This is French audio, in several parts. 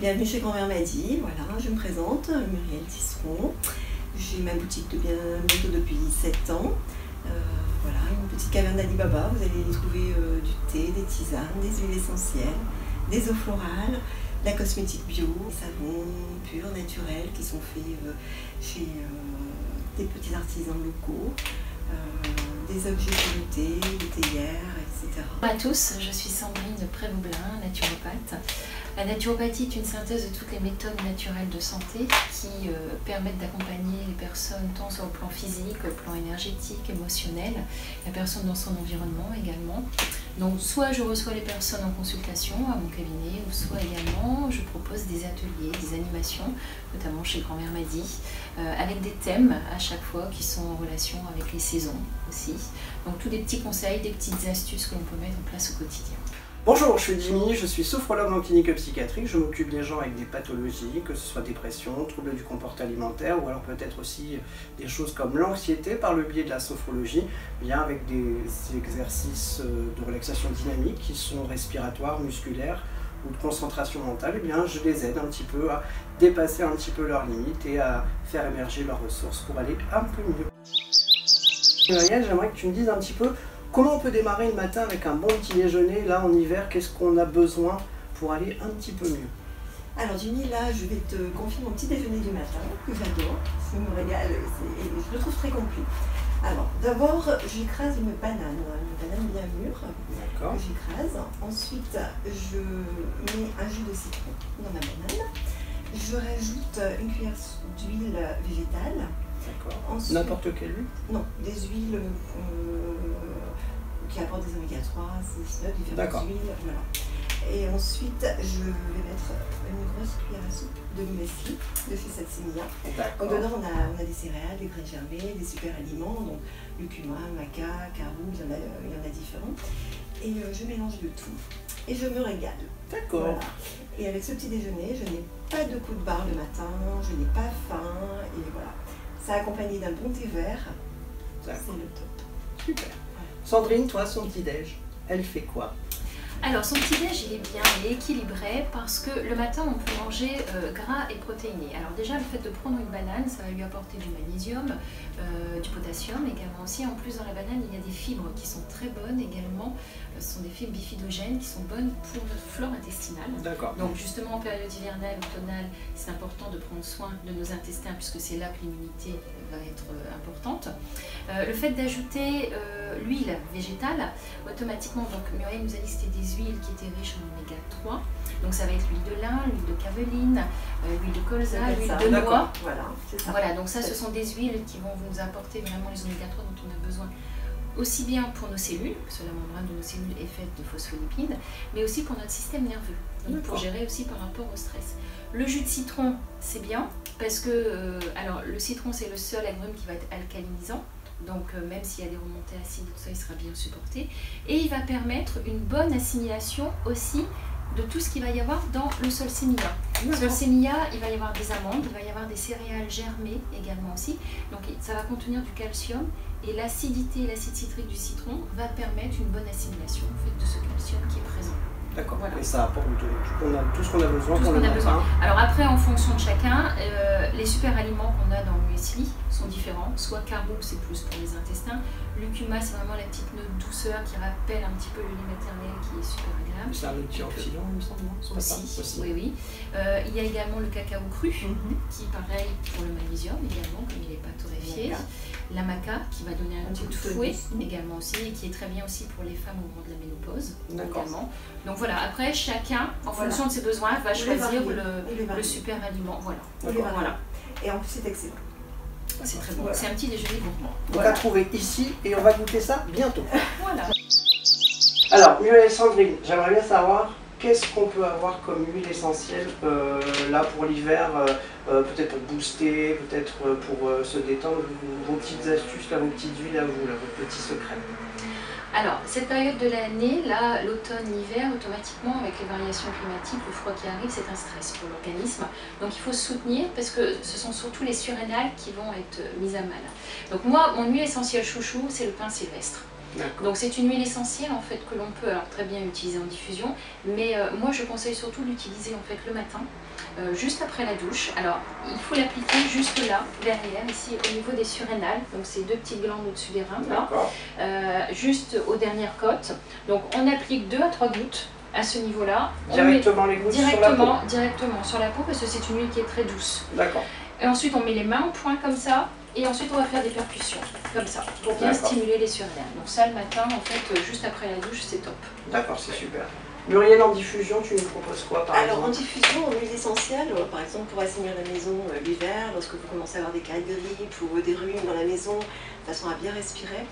Bienvenue chez Grand-Mère Madi, voilà, je me présente, Muriel Tisseron. J'ai ma boutique bientôt depuis 7 ans. Voilà, une petite caverne d'Alibaba, vous allez y trouver du thé, des tisanes, des huiles essentielles, des eaux florales, la cosmétique bio, des savons purs, naturels qui sont faits chez des petits artisans locaux. Des objets connectés, des théières, etc. Bonjour à tous, je suis Sandrine de Prévoublin, naturopathe. La naturopathie est une synthèse de toutes les méthodes naturelles de santé qui permettent d'accompagner les personnes tant sur le plan physique, au plan énergétique, émotionnel, la personne dans son environnement également. Donc soit je reçois les personnes en consultation à mon cabinet, ou soit également je propose des ateliers, des animations, notamment chez Grand-Mère Madi, avec des thèmes à chaque fois qui sont en relation avec les saisons aussi. Donc tous des petits conseils, des petites astuces que l'on peut mettre en place au quotidien. Bonjour, je suis Jimmy, je suis sophrologue en clinique psychiatrique, je m'occupe des gens avec des pathologies, que ce soit dépression, troubles du comportement alimentaire ou alors peut-être aussi des choses comme l'anxiété par le biais de la sophrologie, bien avec des exercices de relaxation dynamique qui sont respiratoires, musculaires ou de concentration mentale, et bien je les aide un petit peu à dépasser un petit peu leurs limites et à faire émerger leurs ressources pour aller un peu mieux. Muriel, j'aimerais que tu me dises un petit peu comment on peut démarrer le matin avec un bon petit déjeuner, là en hiver, qu'est-ce qu'on a besoin pour aller un petit peu mieux? Alors Jimmy, là je vais te confier mon petit déjeuner du matin, que j'adore, ça me régale, et je le trouve très complet. Alors d'abord j'écrase une banane bien mûre, que j'écrase. Ensuite je mets un jus de citron dans ma banane. Je rajoute une cuillère d'huile végétale. D'accord. N'importe quelle huile? Non, des huiles qui apportent des oméga 3, 6, 9, différentes huiles. Voilà. Et ensuite, je vais mettre une grosse cuillère à soupe de muesli de chez Satsimiya. Donc dedans, on a des céréales, des graines germées, des super aliments, donc lucuma, maca, carou, il y en a différents. Et je mélange le tout et je me régale. D'accord. Voilà. Et avec ce petit déjeuner, je n'ai pas de coup de barre le matin, je n'ai pas faim, et voilà. Ça accompagné d'un bon thé vert, c'est le top. Super. Sandrine, toi, son petit-déj, elle fait quoi? Alors son petit-déj il est bien, il est équilibré parce que le matin on peut manger gras et protéiné. Alors déjà le fait de prendre une banane, ça va lui apporter du magnésium, du potassium également aussi. En plus dans la banane il y a des fibres qui sont très bonnes également. Ce sont des fibres bifidogènes qui sont bonnes pour notre flore intestinale. D'accord. Donc justement en période hivernale, automnale, c'est important de prendre soin de nos intestins puisque c'est là que l'immunité va être importante. Le fait d'ajouter l'huile végétale, automatiquement, donc Muriel nous a dit que c'était des huiles qui étaient riches en oméga 3. Donc ça va être l'huile de lin, l'huile de caveline, l'huile de colza, l'huile de noix. Voilà, donc ça ce sont des huiles qui vont nous apporter vraiment les oméga 3 dont on a besoin. Aussi bien pour nos cellules, parce que la membrane de nos cellules est faite de phospholipides, mais aussi pour notre système nerveux, donc pour gérer aussi par rapport au stress. Le jus de citron, c'est bien, parce que alors, le citron c'est le seul agrume qui va être alcalinisant, donc même s'il y a des remontées acides, tout ça il sera bien supporté, et il va permettre une bonne assimilation aussi de tout ce qu'il va y avoir dans le solsémia. Le solsémia, il va y avoir des amandes, il va y avoir des céréales germées également aussi, donc ça va contenir du calcium, et l'acidité, l'acide citrique du citron va permettre une bonne assimilation en fait, de ce calcium qui est présent. D'accord, voilà. Et ça apporte tout ce qu'on a besoin pour le matin. Alors après, en fonction de chacun, les super aliments qu'on a dans le muesli sont différents. Soit carbo, c'est plus pour les intestins. Lucuma, c'est vraiment la petite note douceur qui rappelle un petit peu le lait maternel qui est super agréable. C'est un antioxydant, il me semble. Aussi, oui. Il y a également le cacao cru, qui pareil pour le magnésium également, comme il n'est pas torréfié. La maca, qui va donner un petit coup de fouet également aussi, et qui est très bien aussi pour les femmes au moment de la ménopause également. Donc voilà, après chacun, en fonction de ses besoins, va choisir le super aliment. Voilà. Et en plus c'est excellent. C'est très bon. C'est un petit déjeuner gourmand. On va trouver ici et on va goûter ça bientôt. Voilà. Alors, Muriel et Sandrine, j'aimerais bien savoir qu'est-ce qu'on peut avoir comme huile essentielle là pour l'hiver, peut-être pour booster, peut-être pour se détendre, vos petites astuces, là, vos petites huiles à vous, là, vos petits secrets. Alors, cette période de l'année, là, l'automne, l'hiver, automatiquement, avec les variations climatiques, le froid qui arrive, c'est un stress pour l'organisme. Donc il faut se soutenir parce que ce sont surtout les surrénales qui vont être mises à mal. Donc moi, mon huile essentielle chouchou, c'est le pin sylvestre. Donc c'est une huile essentielle en fait que l'on peut alors très bien utiliser en diffusion, mais moi je conseille surtout l'utiliser en fait le matin juste après la douche. Alors, il faut l'appliquer juste là, derrière, ici au niveau des surrénales. Donc, ces 2 petites glandes au-dessus des reins, là. Juste aux dernières côtes. Donc, on applique 2 à 3 gouttes à ce niveau-là. Directement les gouttes sur la peau. Directement sur la peau, parce que c'est une huile qui est très douce. D'accord. Et ensuite, on met les mains au point comme ça. Et ensuite, on va faire des percussions, comme ça, pour bien stimuler les surrénales. Donc ça, le matin, en fait, juste après la douche, c'est top. D'accord, c'est super. Muriel, en diffusion, tu nous proposes quoi par exemple? Alors en diffusion, en huile essentielle, par exemple pour assainir la maison l'hiver, lorsque vous commencez à avoir des cas de grippe ou des rhumes dans la maison, de façon à bien respirer.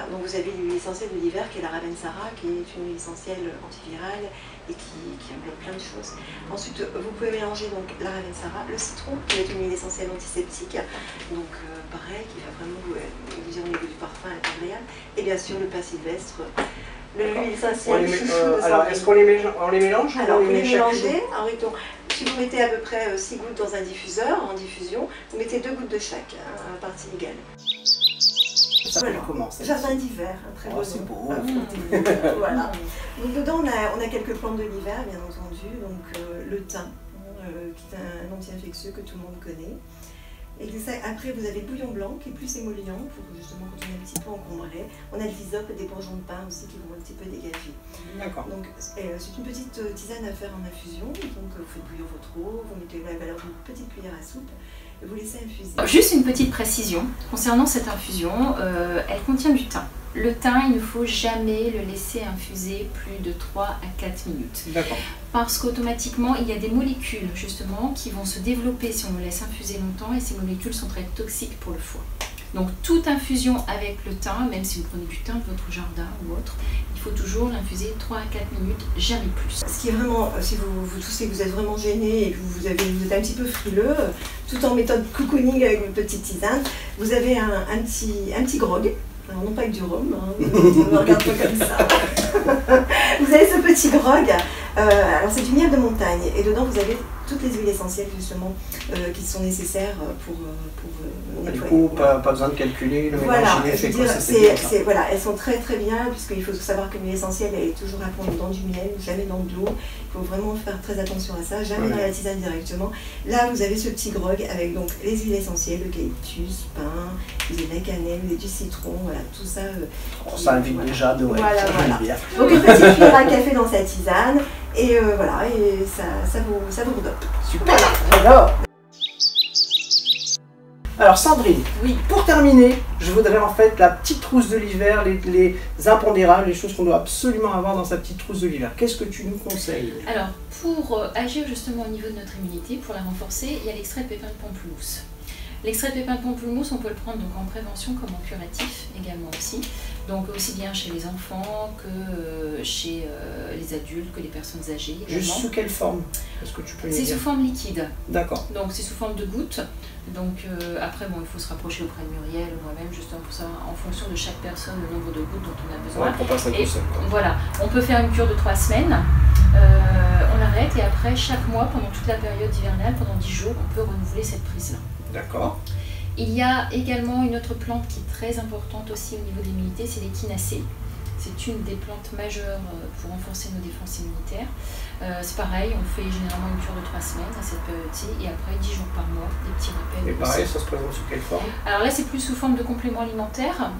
Donc vous avez l'huile essentielle de l'hiver qui est la Ravensara, qui est une huile essentielle antivirale et qui englobe plein de choses. Ensuite, vous pouvez mélanger donc la Ravensara, le citron, qui est une huile essentielle antiseptique, donc pareil, qui va vraiment vous dire au niveau du parfum agréable, et bien sûr le pain sylvestre. L'huile essentielle alors, est-ce qu'on les mélange? Alors, vous les mélangez. Si vous mettez à peu près 6 gouttes dans un diffuseur, en diffusion, vous mettez 2 gouttes de chaque, à partie égale. Ça s'appelle comment? Jardin d'hiver, un très beau c'est beau. Voilà. Donc dedans, on a quelques plantes de l'hiver, bien entendu. Donc le thym, qui est un anti-infectieux que tout le monde connaît. Et après, vous avez le bouillon blanc qui est plus émollient pour justement quand on est un petit peu encombré. On a le l'hysope et des bourgeons de pain aussi qui vont un petit peu dégager. D'accord. Donc c'est une petite tisane à faire en infusion. Donc vous faites bouillir votre eau, vous mettez la valeur d'une petite cuillère à soupe et vous laissez infuser. Juste une petite précision concernant cette infusion, elle contient du thym. Le thym, il ne faut jamais le laisser infuser plus de 3 à 4 minutes. D'accord. Parce qu'automatiquement, il y a des molécules justement qui vont se développer si on le laisse infuser longtemps et ces molécules sont très toxiques pour le foie. Donc toute infusion avec le thym, même si vous prenez du thym de votre jardin ou autre, il faut toujours l'infuser 3 à 4 minutes, jamais plus. Ce qui est vraiment, si vous toussez, que vous êtes vraiment gêné et que vous êtes un petit peu frileux, tout en méthode cocooning avec une petite tisane, vous avez un petit grog. Alors non pas avec du rhum, hein, ne me regarde pas comme ça. Vous avez ce petit grog, alors c'est du miel de montagne et dedans vous avez toutes les huiles essentielles justement qui sont nécessaires pour du coup, pas besoin de calculer le mélange. Voilà, elles sont très très bien puisqu'il faut savoir que l'huile essentielle elle est toujours à prendre dans du miel, jamais dans de l'eau. Il faut vraiment faire très attention à ça, jamais dans la tisane directement. Là vous avez ce petit grog avec donc les huiles essentielles, l'eucalyptus, pain, vous avez de la cannelle, vous avez du citron, voilà, tout ça. Ça invite déjà de Voilà. Donc une petite cuillère à café dans sa tisane et voilà, et ça vous redope. Super. Voilà. Alors Sandrine, oui. Pour terminer, je voudrais en fait la petite trousse de l'hiver, les impondérables, les choses qu'on doit absolument avoir dans sa petite trousse de l'hiver. Qu'est-ce que tu nous conseilles? Alors, pour agir justement au niveau de notre immunité, pour la renforcer, il y a l'extrait de pépins de pamplemousse. L'extrait de pépins de pamplemousse, on peut le prendre donc en prévention comme en curatif également aussi. Donc aussi bien chez les enfants que chez les adultes, que les personnes âgées également. Juste sous quelle forme? Est-ce que tu peux C'est sous forme liquide. D'accord. Donc c'est sous forme de gouttes. Donc après, bon, il faut se rapprocher auprès de Muriel ou moi-même justement pour savoir en fonction de chaque personne le nombre de gouttes dont on a besoin. Ouais, pas ça tout seul, voilà, on peut faire une cure de 3 semaines. On arrête et après chaque mois, pendant toute la période hivernale, pendant 10 jours, on peut renouveler cette prise-là. D'accord. Il y a également une autre plante qui est très importante aussi au niveau de l'immunité, c'est l'échinacée. C'est une des plantes majeures pour renforcer nos défenses immunitaires. C'est pareil, on fait généralement une cure de 3 semaines à cette période-ci et après 10 jours par mois, des petits rappels. Et pareil, ça se présente sous quelle forme? Alors là, c'est plus sous forme de complément alimentaire.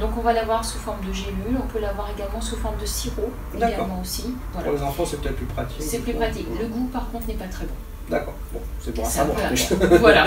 Donc on va l'avoir sous forme de gélule, on peut l'avoir également sous forme de sirop, également aussi. Voilà. Pour les enfants, c'est peut-être plus pratique. C'est plus pratique. Le goût, par contre, n'est pas très bon. D'accord, bon, c'est bon à savoir. Voilà.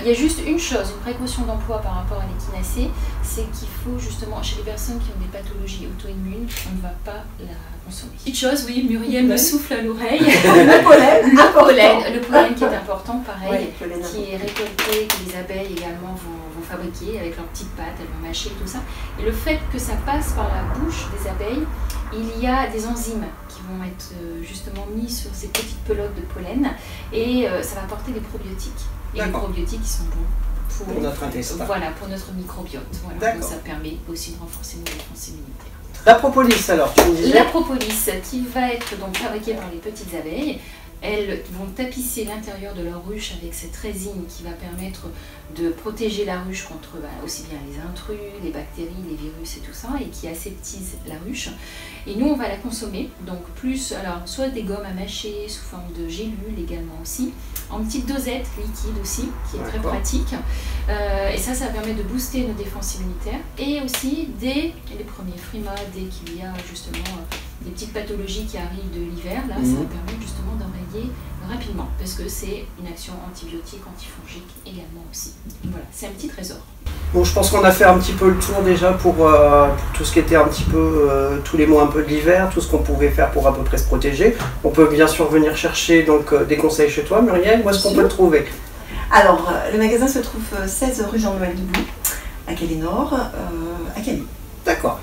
Il y a juste une chose, une précaution d'emploi par rapport à l'échinacée, c'est qu'il faut justement, chez les personnes qui ont des pathologies auto-immunes, on ne va pas la consommer. Petite chose, oui, Muriel me souffle à l'oreille. Le pollen qui est important, pareil, qui est récolté, que les abeilles également vont fabriquer avec leurs petites pattes, elles vont mâcher tout ça. Et le fait que ça passe par la bouche des abeilles, il y a des enzymes qui vont être justement mis sur ces petites pelotes de pollen et ça va apporter des probiotiques. Et les probiotiques qui sont bons pour notre intestin. Voilà, pour notre microbiote. Voilà. Donc ça permet aussi de renforcer nos défenses immunitaires. La propolis alors, tu me disais? La propolis qui va être donc fabriquée par les petites abeilles. elles vont tapisser l'intérieur de leur ruche avec cette résine qui va permettre de protéger la ruche contre aussi bien les intrus, les bactéries, les virus et tout ça, et qui aseptise la ruche. Et nous, on va la consommer, donc plus, alors soit des gommes à mâcher sous forme de gélules également aussi, en petites dosettes liquides aussi, qui est très pratique. Et ça permet de booster nos défenses immunitaires. Et aussi, dès les premiers frimas, dès qu'il y a justement des petites pathologies qui arrivent de l'hiver, là, ça va permettre justement d'enrayer rapidement, parce que c'est une action antibiotique, antifongique également aussi. Voilà, c'est un petit trésor. Bon, je pense qu'on a fait un petit peu le tour déjà pour tout ce qui était un petit peu tous les mois un peu de l'hiver, tout ce qu'on pouvait faire pour à peu près se protéger. On peut bien sûr venir chercher donc des conseils chez toi, Muriel. Où est-ce qu'on peut le trouver? Alors, le magasin se trouve 16 rue Jean-Noël Dubout, à Calais-Nord, à Calais. D'accord.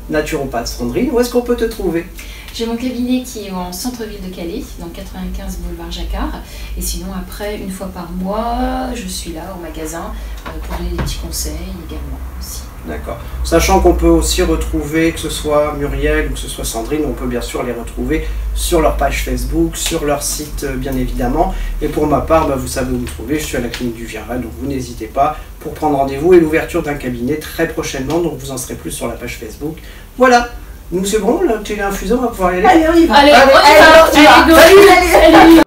Naturopathe Sandrine, où est-ce qu'on peut te trouver? J'ai mon cabinet qui est en centre-ville de Calais, donc 95 boulevard Jacquard. Et sinon, après, une fois par mois, je suis là au magasin pour donner des petits conseils également aussi. D'accord. Sachant qu'on peut aussi retrouver, que ce soit Muriel ou que ce soit Sandrine, on peut bien sûr les retrouver sur leur page Facebook, sur leur site bien évidemment. Et pour ma part, vous savez où me trouver, je suis à la clinique du Viral, donc vous n'hésitez pas pour prendre rendez-vous et l'ouverture d'un cabinet très prochainement, donc vous en serez plus sur la page Facebook. Voilà, nous c'est bon, la téléinfusion, on va pouvoir y aller. Allez, on y va. Allez, on y va. Allez, Allez,